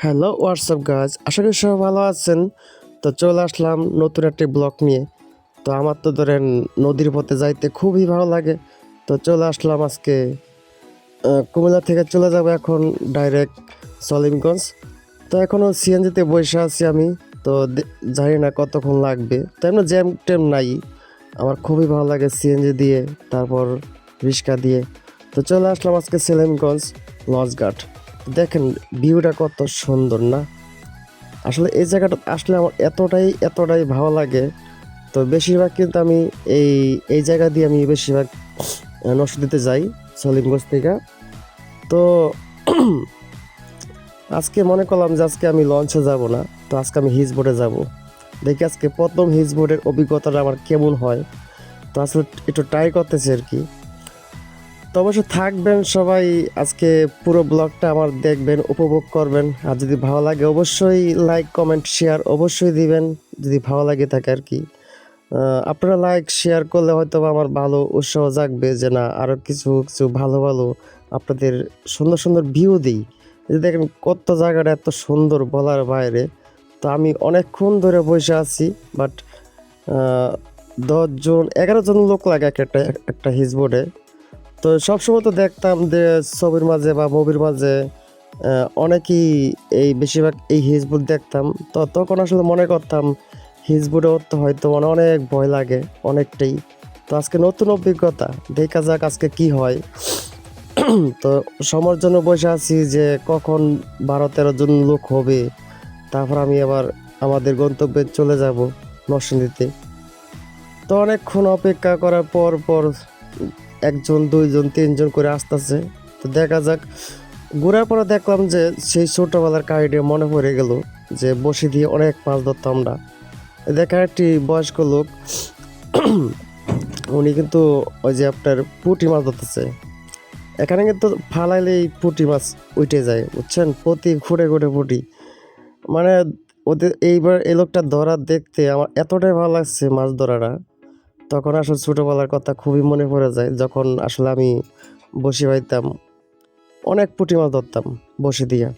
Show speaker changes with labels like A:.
A: Hello WhatsApp guys, আশা করি সবাই ভালো আছেন। তো চলে আসলাম নতুন একটি ব্লগ নিয়ে। তো আমার তো ধরেন নদীর পথে যাইতে খুবই ভালো লাগে। তো চলে আসলাম আজকে কুমিল্লা থেকে চলে যাব এখন ডাইরেক্ট সলিমগঞ্জ। তো এখনও সিএনজিতে বসে আছি আমি। তো জানি না কতক্ষণ লাগবে। তো এমন জ্যাম ট্যাম নাই, আমার খুবই ভালো লাগে সিএনজি দিয়ে, তারপর রিক্সা দিয়ে। তো চলে আসলাম আজকে সেলিমগঞ্জ লঞ্চঘাট। দেখেন ভিউটা কত সুন্দর না। আসলে এই জায়গাটা আসলে আমার এতটাই ভালো লাগে। তো বেশিরভাগ কিন্তু আমি এই এই জায়গা দিয়ে আমি বেশিরভাগ নষ্ট দিতে যাই সলিমগঞ্জ থেকে। তো আজকে মনে করলাম যে আজকে আমি লঞ্চে যাব না, তো আজকে আমি হিজ বোটে যাব। দেখি আজকে প্রথম হিজ বোটের অভিজ্ঞতাটা আমার কেমন হয়। তো আসলে একটু ট্রাই করতেছি আর কি। তো অবশ্যই থাকবেন সবাই, আজকে পুরো ব্লগটা আমার দেখবেন, উপভোগ করবেন। আর যদি ভালো লাগে অবশ্যই লাইক কমেন্ট শেয়ার অবশ্যই দিবেন, যদি ভালো লাগে থাকে আর কি। আপনারা লাইক শেয়ার করলে হয়তো আমার ভালো উৎসাহ জাগবে যে না আরও কিছু কিছু ভালো ভালো আপনাদের সুন্দর সুন্দর ভিউ দিই। এই যে দেখেন কত জায়গাটা এত সুন্দর বলার বাইরে। তো আমি অনেকক্ষণ ধরে বসে আছি, বাট 10 জন 11 জন লোক লাগে একটা একটা হিজবোর্ডে। তো সবসময় তো দেখতাম যে ছবির মাঝে বা মুভির মাঝে অনেকেই এই বেশিরভাগ এই হিজবুট দেখতাম। তো তখন আসলে মনে করতাম হিজবুটে উঠতে হয়তো মানে অনেক ভয় লাগে অনেকটাই। তো আজকে নতুন অভিজ্ঞতা, দেখা যাক আজকে কি হয়। তো সময়ের জন্য বসে আছি যে কখন 12-13 জন লোক হবে, তারপর আমি আবার আমাদের গন্তব্যে চলে যাব নরসিংদীতে। তো অনেকক্ষণ অপেক্ষা করার পর পর 1 জন 2 জন 3 জন করে আসতেছে। তো দেখা যাক। ঘোরার পরে দেখলাম যে সেই ছোটোবেলার কাহিনী মনে পড়ে গেল, যে বসে দিয়ে অনেক মাছ ধরতাম আমরা। দেখা একটি বয়স্ক লোক, উনি কিন্তু ওই যে আপনার পুঁটি মাছ ধরতেছে। এখানে কিন্তু ফালাইলেই পুঁটি মাছ উঠে যায়, বুঝছেন, প্রতি ঘুরে ঘুরে পুঁটি। মানে ওদের এইবার এই লোকটা ধরা দেখতে আমার এতটাই ভালো লাগছে মাছ ধরাটা। তখন আসলে ছোটোবেলার কথা খুবই মনে পড়ে যায়, যখন আসলে আমি বসে পাইতাম অনেক পুঁটি মাছ ধরতাম বসে দিয়া।